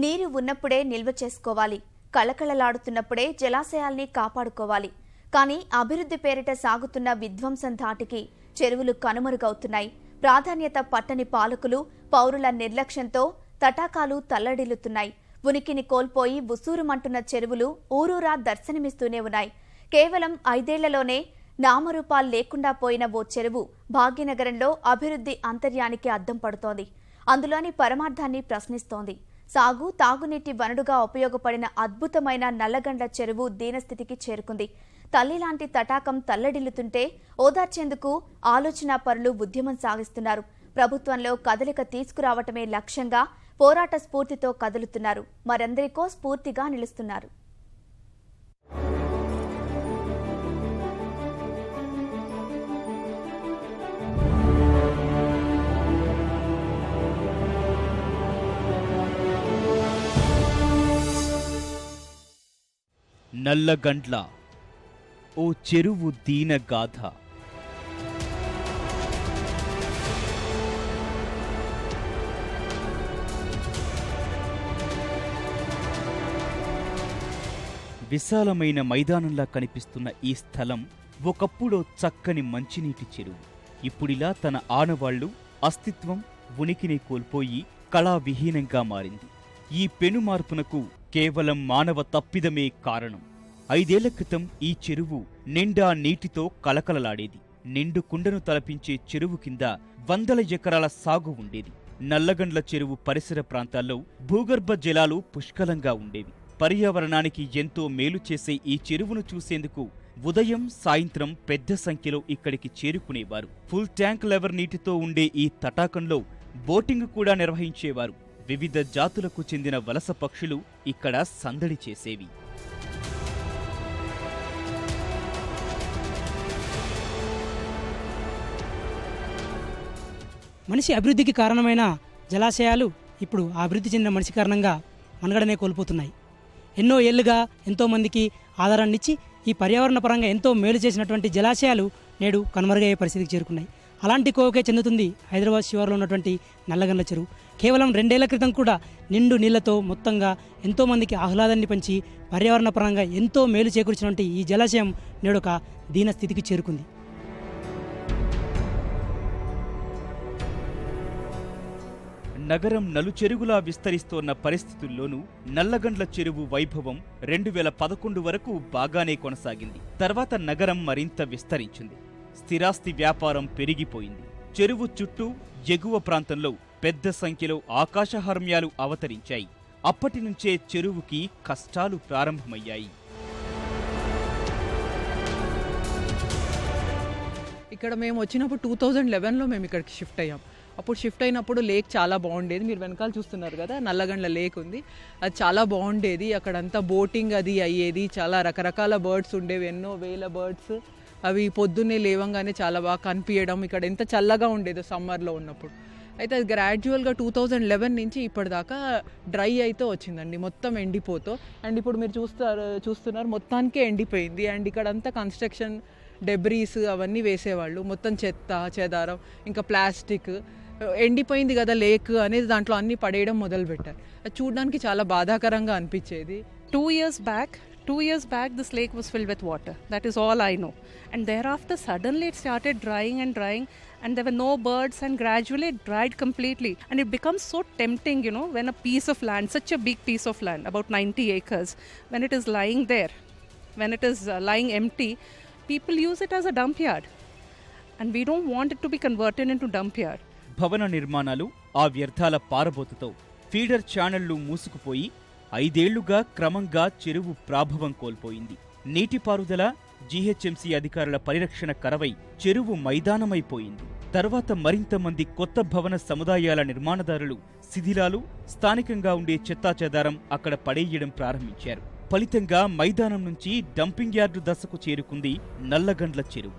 నీరు ఉన్నప్పుడే నిల్వ చేసుకోవాలి. కళకళలాడుతున్నప్పుడే జలాశయాల్ని కాపాడుకోవాలి. కానీ అభివృద్ధి పేరిట సాగుతున్న విధ్వంసం ధాటికి చెరువులు కనుమరుగవుతున్నాయి. ప్రాధాన్యత పట్టని పాలకులు, పౌరుల నిర్లక్ష్యంతో తటాకాలు తల్లడిల్లుతున్నాయి. ఉనికిని కోల్పోయి బుసూరుమంటున్న చెరువులు ఊరూరా దర్శనమిస్తూనే ఉన్నాయి. కేవలం 5 ఏళ్లలోనే నామరూపాలు లేకుండా పోయిన ఓ చెరువు భాగ్యనగరంలో అభివృద్ధి అంతర్యానికి అద్దం పడుతోంది. అందులోని పరమార్థాన్ని ప్రశ్నిస్తోంది. సాగు, తాగునీటి వనరుగా ఉపయోగపడిన అద్భుతమైన నల్లగండ్ల చెరువు దీనస్థితికి చేరుకుంది. తల్లిలాంటి తటాకం తల్లడిల్లుతుంటే ఓదార్చేందుకు ఆలోచనా పరులు ఉద్యమం సాగిస్తున్నారు. ప్రభుత్వంలో కదలిక తీసుకురావటమే లక్ష్యంగా పోరాట స్ఫూర్తితో కదులుతున్నారు. మరందరికో స్ఫూర్తిగా నిలుస్తున్నారు. నల్లగండ్ల ఓ చెరువు దీన గాథ. విశాలమైన మైదానంలా కనిపిస్తున్న ఈ స్థలం ఒకప్పుడో చక్కని మంచినీటి చెరువు. ఇప్పుడిలా తన ఆనవాళ్లు, అస్తిత్వం, ఉనికిని కోల్పోయి కళావిహీనంగా మారింది. ఈ పెనుమార్పునకు కేవలం మానవ తప్పిదమే కారణం. 5 ఏళ్ల క్రితం ఈ చెరువు నిండా నీటితో కలకలలాడేది. నిండు కుండను తలపించే చెరువు కింద 100 ఎకరాల సాగు ఉండేది. నల్లగండ్ల చెరువు పరిసర ప్రాంతాల్లో భూగర్భ జలాలు పుష్కలంగా ఉండేవి. పర్యావరణానికి ఎంతో మేలు చేసే ఈ చెరువును చూసేందుకు ఉదయం, సాయంత్రం పెద్ద సంఖ్యలో ఇక్కడికి చేరుకునేవారు. ఫుల్ ట్యాంక్ లెవర్ నీటితో ఉండే ఈ తటాకంలో బోటింగ్ కూడా నిర్వహించేవారు. వివిధ జాతులకు చెందిన వలస పక్షులు ఇక్కడ సందడి చేసేవి. మనిషి అభివృద్ధికి కారణమైన జలాశయాలు ఇప్పుడు ఆ అభివృద్ధి చెందిన మనిషి కారణంగా మనుగడనే కోల్పోతున్నాయి. ఎన్నో ఏళ్లుగా ఎంతోమందికి ఆధారాన్నిచ్చి ఈ పర్యావరణ పరంగా ఎంతో మేలు చేసినటువంటి జలాశయాలు నేడు కనుమరుగయ్యే పరిస్థితికి చేరుకున్నాయి. అలాంటి కోవకే చెందుతుంది హైదరాబాద్ శివారులో ఉన్నటువంటి నల్లగండ్ల చెరువు. కేవలం 2 ఏళ్ల క్రితం కూడా నిండు నీళ్లతో మొత్తంగా ఎంతోమందికి ఆహ్లాదాన్ని పంచి పర్యావరణ పరంగా ఎంతో మేలు చేకూర్చినటువంటి ఈ జలాశయం నేడు ఒక దీన స్థితికి చేరుకుంది. నగరం నలుచెరుగులా విస్తరిస్తోన్న పరిస్థితుల్లోనూ నల్లగండ్ల చెరువు వైభవం 2011 వరకు బాగానే కొనసాగింది. తర్వాత నగరం మరింత విస్తరించింది. స్థిరాస్తి వ్యాపారం పెరిగిపోయింది. చెరువు చుట్టూ ఎగువ ప్రాంతంలో పెద్ద సంఖ్యలో ఆకాశహర్మ్యాలు అవతరించాయి. అప్పటి నుంచే చెరువుకి కష్టాలు ప్రారంభమయ్యాయి. ఇక్కడ మేము వచ్చినప్పుడు 2011లో మేము ఇక్కడికి షిఫ్ట్ అయ్యాం. అప్పుడు షిఫ్ట్ అయినప్పుడు లేక్ చాలా బాగుండేది. మీరు వెనకాల చూస్తున్నారు కదా, నల్లగండ్ల లేక్ ఉంది. అది చాలా బాగుండేది. అక్కడంతా బోటింగ్ అది అయ్యేది. చాలా రకరకాల బర్డ్స్ ఉండేవి, ఎన్నో వేల బర్డ్స్. అవి పొద్దున్నే లేవంగానే చాలా బాగా కనిపించడం. ఇక్కడ ఎంత చల్లగా ఉండేదో సమ్మర్లో ఉన్నప్పుడు. అయితే అది గ్రాడ్యువల్గా 2011 నుంచి ఇప్పటిదాకా డ్రై అయితే వచ్చిందండి, మొత్తం ఎండిపోతూ. అండ్ ఇప్పుడు మీరు చూస్తున్నారు మొత్తానికే ఎండిపోయింది. అండ్ ఇక్కడంతా కన్స్ట్రక్షన్ డెబ్రీస్ అవన్నీ వేసేవాళ్ళు. మొత్తం చెత్త చెదారం, ఇంకా ప్లాస్టిక్. ఎండిపోయింది కదా లేక్ అనేది దాంట్లో అన్ని పడేయడం మొదలుపెట్టారు. అది చూడడానికి చాలా బాధాకరంగా అనిపించేది. 2 years back this lake was filled with water. That is all I know. And thereafter suddenly it started drying and there were no birds, and gradually it dried completely. And it becomes so tempting, when a piece of land, such a big piece of land, about 90 acres, when it is lying there, when it is lying empty, people use it as a dump yard. And we don't want it to be converted into dump yard. భవన నిర్మాణాలు, ఆ వ్యర్థాల పారబోతుతో feeder ఛానళ్లు మూసుకుపోయి 5 ఏళ్లుగా క్రమంగా చెరువు ప్రాభవం కోల్పోయింది. నీటిపారుదల, GHMC అధికారుల పరిరక్షణ కరవై చెరువు మైదానమైపోయింది. తర్వాత మరింత మంది కొత్త భవన సముదాయాల నిర్మాణదారులు శిథిలాలు, స్థానికంగా ఉండే చెత్తాచెదారం అక్కడ పడేయడం ప్రారంభించారు. ఫలితంగా మైదానం నుంచి డంపింగ్ యార్డు దశకు చేరుకుంది నల్లగండ్ల చెరువు.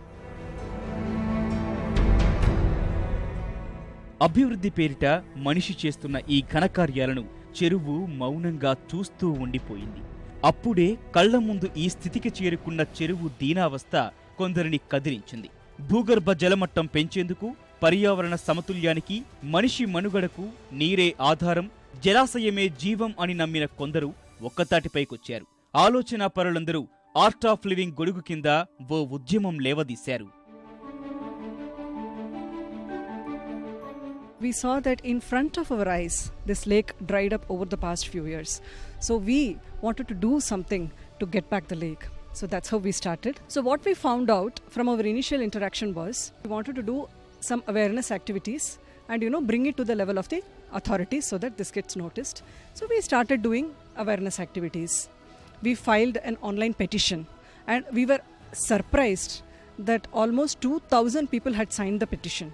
అభివృద్ధి పేరిట మనిషి చేస్తున్న ఈ ఘనకార్యాలను చెరువు మౌనంగా చూస్తూ ఉండిపోయింది. అప్పుడే కళ్ల ముందు ఈ స్థితికి చేరుకున్న చెరువు దీనావస్థ కొందరిని కదిలించింది. భూగర్భ జలమట్టం పెంచేందుకు, పర్యావరణ సమతుల్యానికి, మనిషి మనుగడకు నీరే ఆధారం, జలాశయమే జీవం అని నమ్మిన కొందరు ఒక్కతాటిపైకొచ్చారు. ఆలోచనా పరులందరూ ఆర్ట్ ఆఫ్ లివింగ్ గొడుగు కింద ఓ ఉద్యమం లేవదీశారు. We saw that in front of our eyes, this lake dried up over the past few years. So we wanted to do something to get back the lake. So that's how we started. So what we found out from our initial interaction was we wanted to do some awareness activities and bring it to the level of the authorities so that this gets noticed. So we started doing awareness activities. We filed an online petition and we were surprised that almost 2,000 people had signed the petition.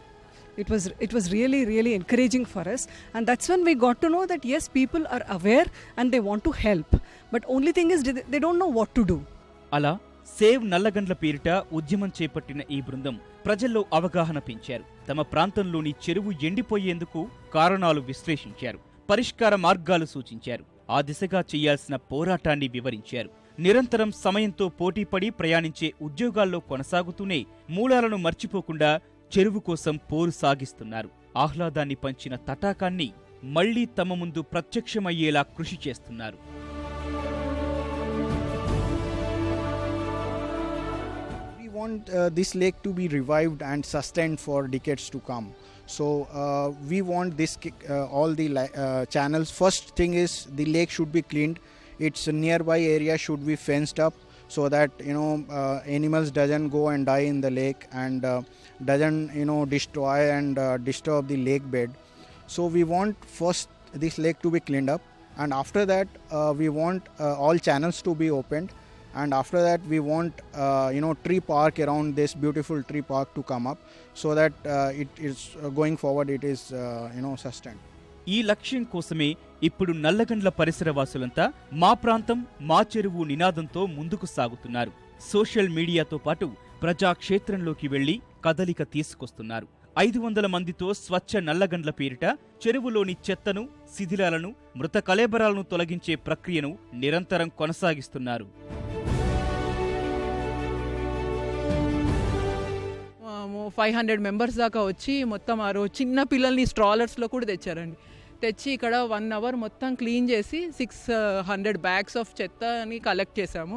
It was really encouraging for us, and that's when we got to know that yes, people are aware and they want to help, but only thing is they don't know what to do. అలా save Nallagandla పేరిట ఉద్యమం చేపట్టిన ఈ బృందం ప్రజల్లో అవగాహన పెంచారు. తమ ప్రాంతంలోని చెరువు ఎండిపోయేందుకు కారణాలు విశ్లేషించారు, పరిష్కార మార్గాలు సూచించారు, ఆ దిశగా చేయాల్సిన పోరాటాన్ని వివరించారు. నిరంతరం సమయంతో పోటీపడి ప్రయాణించే ఉద్యోగాల్లో కొనసాగుతూనే మూలాలను మర్చిపోకుండా చెరువు కోసం పోరు సాగిస్తున్నారు. ఆహ్లాదాన్ని పంచిన తటాకాన్ని మళ్లీ తమ ముందు ప్రత్యక్షమయ్యేలా కృషి చేస్తున్నారు. We want this lake to be revived and sustained for decades to come. So we want this all the channels. First thing is the lake should be cleaned. Its nearby area should be fenced up so that animals doesn't go and die in the lake and doesn't destroy and disturb the lake bed. So we want first this lake to be cleaned up, and after that we want all channels to be opened, and after that we want tree park around this beautiful tree park to come up so that it is going forward, it is sustained. ఈ లక్ష్యం కోసమే ఇప్పుడు నల్లగండ్ల పరిసరవాసులంతా మా ప్రాంతం మా చెరువు నినాదంతో ముందుకు సాగుతున్నారు. సోషల్ మీడియాతో పాటు ప్రజాక్షేత్రంలోకి వెళ్లి కదలిక తీసుకొస్తున్నారు. 500 మందితో స్వచ్ఛ నల్లగండ్ల పేరిట చెరువులోని చెత్తను, శిథిలాలను, మృత కళేబరాలను తొలగించే ప్రక్రియను నిరంతరం కొనసాగిస్తున్నారు. 500 మెంబర్స్ దాకా వచ్చి మొత్తం ఆ రోజు చిన్న పిల్లల్ని స్ట్రాలర్స్లో కూడా తెచ్చారండి. తెచ్చి ఇక్కడ 1 అవర్ మొత్తం క్లీన్ చేసి 600 బ్యాగ్స్ ఆఫ్ చెత్తని కలెక్ట్ చేసాము.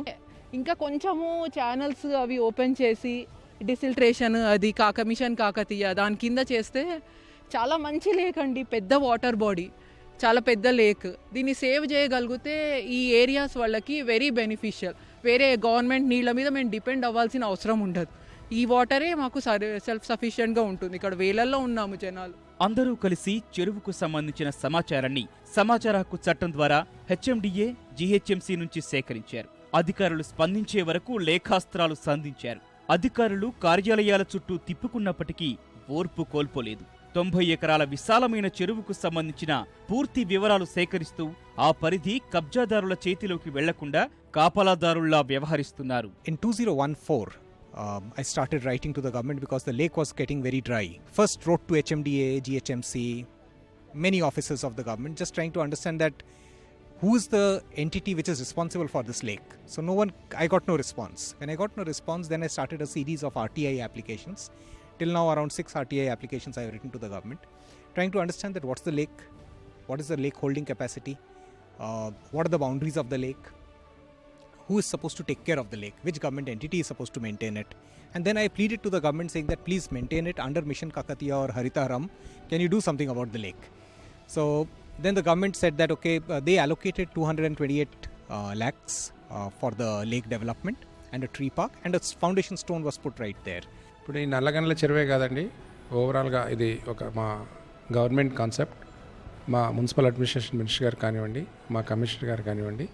ఇంకా కొంచెము ఛానల్స్ అవి ఓపెన్ చేసి డిసిల్ట్రేషన్ అది మిషన్ కాకతీయ దాని కింద చేస్తే చాలా మంచి లేక్ అండి, పెద్ద వాటర్ బాడీ, చాలా పెద్ద లేక్. దీన్ని సేవ్ చేయగలిగితే ఈ ఏరియాస్ వాళ్ళకి వెరీ బెనిఫిషియల్. వేరే గవర్నమెంట్ నీళ్ళ మీద మేము డిపెండ్ అవ్వాల్సిన అవసరం ఉండదు. ఈ వాటరే మాకు సెల్ఫ్ సఫిషియెంట్గా ఉంటుంది. ఇక్కడ వేలల్లో ఉన్నాము జనాలు. అందరూ కలిసి చెరువుకు సంబంధించిన సమాచారాన్ని సమాచార హక్కు చట్టం ద్వారా హెచ్ఎండిఏ, జీహెచ్ఎంసీ నుంచి సేకరించారు. అధికారులు స్పందించే వరకు లేఖాస్త్రాలు సంధించారు. అధికారులు కార్యాలయాల చుట్టూ తిప్పుకున్నప్పటికీ ఓర్పు కోల్పోలేదు. 90 ఎకరాల విశాలమైన చెరువుకు సంబంధించిన పూర్తి వివరాలు సేకరిస్తూ ఆ పరిధి కబ్జాదారుల చేతిలోకి వెళ్లకుండా కాపలాదారుల్లా వ్యవహరిస్తున్నారు. In 2014, I started writing to the government because the lake was getting very dry. First wrote to HMDA, GHMC, many officers of the government, just trying to understand that who is the entity which is responsible for this lake. So I got no response. When I got no response, then I started a series of RTI applications. Till now around 6 RTI applications I have written to the government, trying to understand that what's the lake, what is the lake holding capacity, what are the boundaries of the lake, who is supposed to take care of the lake, which government entity is supposed to maintain it. And then I pleaded to the government saying that please maintain it under Mission Kakatiya or Haritaharam. Can you do something about the lake? So then the government said that okay, they allocated 228 lakhs for the lake development and a tree park, and a foundation stone was put right there. ఇప్పుడు ఈ నల్లగండ్ల చెరువే కాదండి, ఓవరాల్గా ఇది ఒక మా government concept. మా municipal administration minister గారు కానివ్వండి, మా కమిషనర్ గారు కానివ్వండి,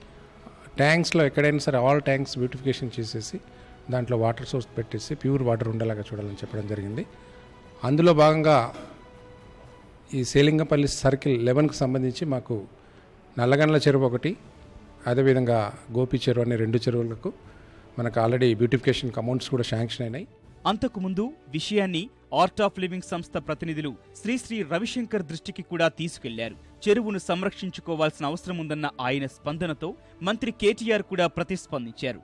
ట్యాంక్స్లో ఎక్కడైనా సరే ఆల్ ట్యాంక్స్ బ్యూటిఫికేషన్ చేసేసి దాంట్లో వాటర్ సోర్స్ పెట్టేసి ప్యూర్ వాటర్ ఉండేలాగా చూడాలని చెప్పడం జరిగింది. అందులో భాగంగా ఈ సేలింగపల్లి సర్కిల్ 11కి సంబంధించి మాకు నల్లగండ్ల చెరువు ఒకటి, అదేవిధంగా గోపి చెరువు అనే 2 చెరువులకు మనకు ఆల్రెడీ బ్యూటిఫికేషన్ అమౌంట్స్ కూడా శాంక్షన్ అయినాయి. అంతకుముందు విషయాన్ని ఆర్ట్ ఆఫ్ లివింగ్ సంస్థ ప్రతినిధులు శ్రీ రవిశంకర్ దృష్టికి కూడా తీసుకెళ్లారు. చెరువును సంరక్షించుకోవాల్సిన అవసరం ఉందన్న ఆయన స్పందనతో మంత్రి కేటీఆర్ కూడా ప్రతిస్పందించారు.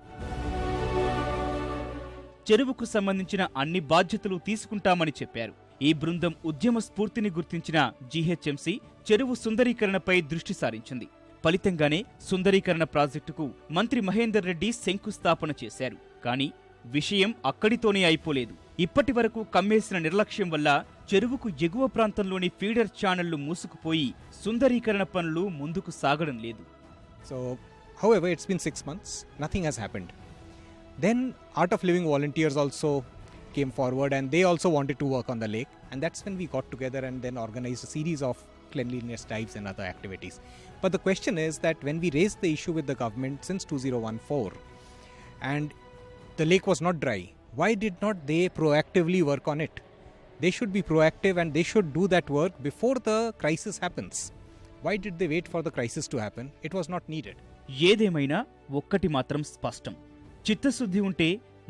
చెరువుకు సంబంధించిన అన్ని బాధ్యతలు తీసుకుంటామని చెప్పారు. ఈ బృందం ఉద్యమ స్ఫూర్తిని గుర్తించిన జీహెచ్ఎంసీ చెరువు సుందరీకరణపై దృష్టి సారించింది. ఫలితంగానే సుందరీకరణ ప్రాజెక్టుకు మంత్రి మహేందర్ రెడ్డి శంకుస్థాపన చేశారు. కానీ విషయం అక్కడితోనే అయిపోలేదు. ఇప్పటి వరకు కమ్మేసిన నిర్లక్ష్యం వల్ల చెరువుకు ఎగువ ప్రాంతంలోని ఫీడర్ ఛానళ్లు మూసుకుపోయి సుందరీకరణ పనులు ముందుకు సాగడం లేదు. So, however, it's been 6 months, nothing has happened. Then Art of Living volunteers also came forward and they also wanted to work on the lake, and that's when we got together and then organized a series of cleanliness drives and other activities. But the question is that when we raised the issue with the government since 2014 and the lake was not dry, why did not they proactively work on it? They should be proactive and they should do that work before the crisis happens. Why did they wait for the crisis to happen? It was not needed. ఏదేమైనా ఒక్కటి మాత్రం స్పష్టం. చిత్తశుద్ధి ఉంటే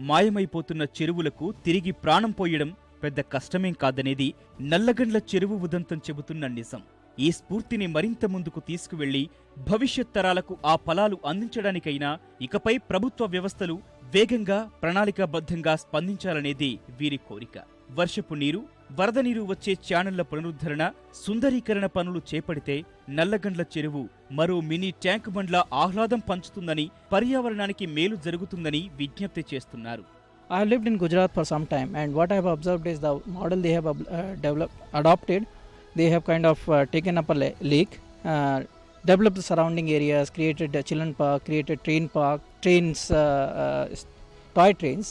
మాయమైపోతున్న చెరువులకు తిరిగి ప్రాణం పోయడం పెద్ద కష్టమేం కాదనేది నల్లగండ్ల చెరువు ఉదంతం చెబుతున్న నిజం. ఈ స్ఫూర్తిని మరింత ముందుకు తీసుకువెళ్లి భవిష్యత్ తరాలకు ఆ ఫలాలు అందించడానికైనా ఇకపై ప్రభుత్వ వ్యవస్థలు వేగంగా ప్రణాళికాబద్ధంగా స్పందించాలనేది వీరి కోరిక. వర్షపు నీరు, వరద నీరు వచ్చే ఛానళ్ల పునరుద్ధరణ, సుందరీకరణ పనులు చేపడితే నల్లగండ్ల చెరువు మరో మినీ ట్యాంక్ బండ్ల ఆహ్లాదం పంచుతుందని, పర్యావరణానికి మేలు జరుగుతుందని విజ్ఞప్తి చేస్తున్నారు. I have lived in Gujarat for some time, and what I have observed is the model they have adopted. They have kind of taken up a lake, developed the surrounding areas, created a children park, created trains, toy trains,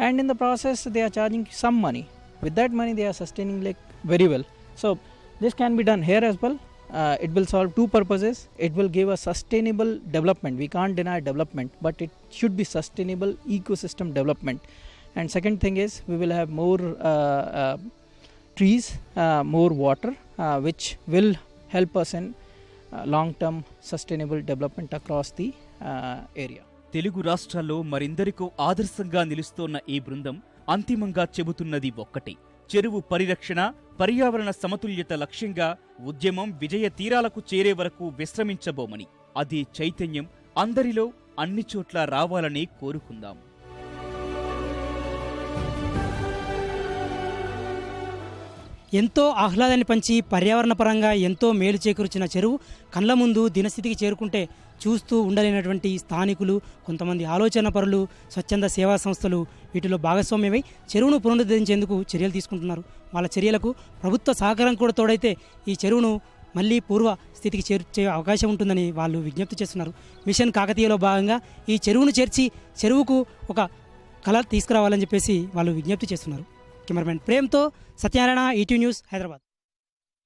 and in the process they are charging some money. With that money they are sustaining lake very well. So this can be done here as well. It will solve two purposes. It will give a sustainable development. We can't deny development, but it should be sustainable ecosystem development. And second thing is we will have more trees, more water, which will help us in long-term sustainable development across the area. Telugu రాష్ట్రాల్లో మరిందరికో ఆదర్శంగా నిలుస్తోన్న ఈ బృందం అంతిమంగా చెబుతున్నది ఒక్కటే: చెరువు పరిరక్షణ, పర్యావరణ సమతుల్యత లక్ష్యంగా ఉద్యమం విజయ తీరాలకు చేరే వరకు విశ్రమించబోమని. అది చైతన్యం అందరిలో అన్ని చోట్ల రావాలని కోరుకుందాం. ఎంతో ఆహ్లాదాన్ని పంచి పర్యావరణ పరంగా ఎంతో మేలు చేకూర్చిన చెరువు కళ్ళ ముందు దినస్థితికి చేరుకుంటే చూస్తూ ఉండలేనటువంటి స్థానికులు, కొంతమంది ఆలోచన పరులు, స్వచ్ఛంద సేవా సంస్థలు వీటిలో భాగస్వామ్యమై చెరువును పునరుద్ధరించేందుకు చర్యలు తీసుకుంటున్నారు. వాళ్ళ చర్యలకు ప్రభుత్వ సహకారం కూడా తోడైతే ఈ చెరువును మళ్ళీ పూర్వ స్థితికి చేర్చే అవకాశం ఉంటుందని వాళ్ళు విజ్ఞప్తి చేస్తున్నారు. మిషన్ కాకతీయలో భాగంగా ఈ చెరువును చేర్చి చెరువుకు ఒక కళ తీసుకురావాలని చెప్పేసి వాళ్ళు విజ్ఞప్తి చేస్తున్నారు. కెమెరామెన్ ప్రేమ్తో సత్యనారాయణ, ఈటీవీ న్యూస్, హైదరాబాద్.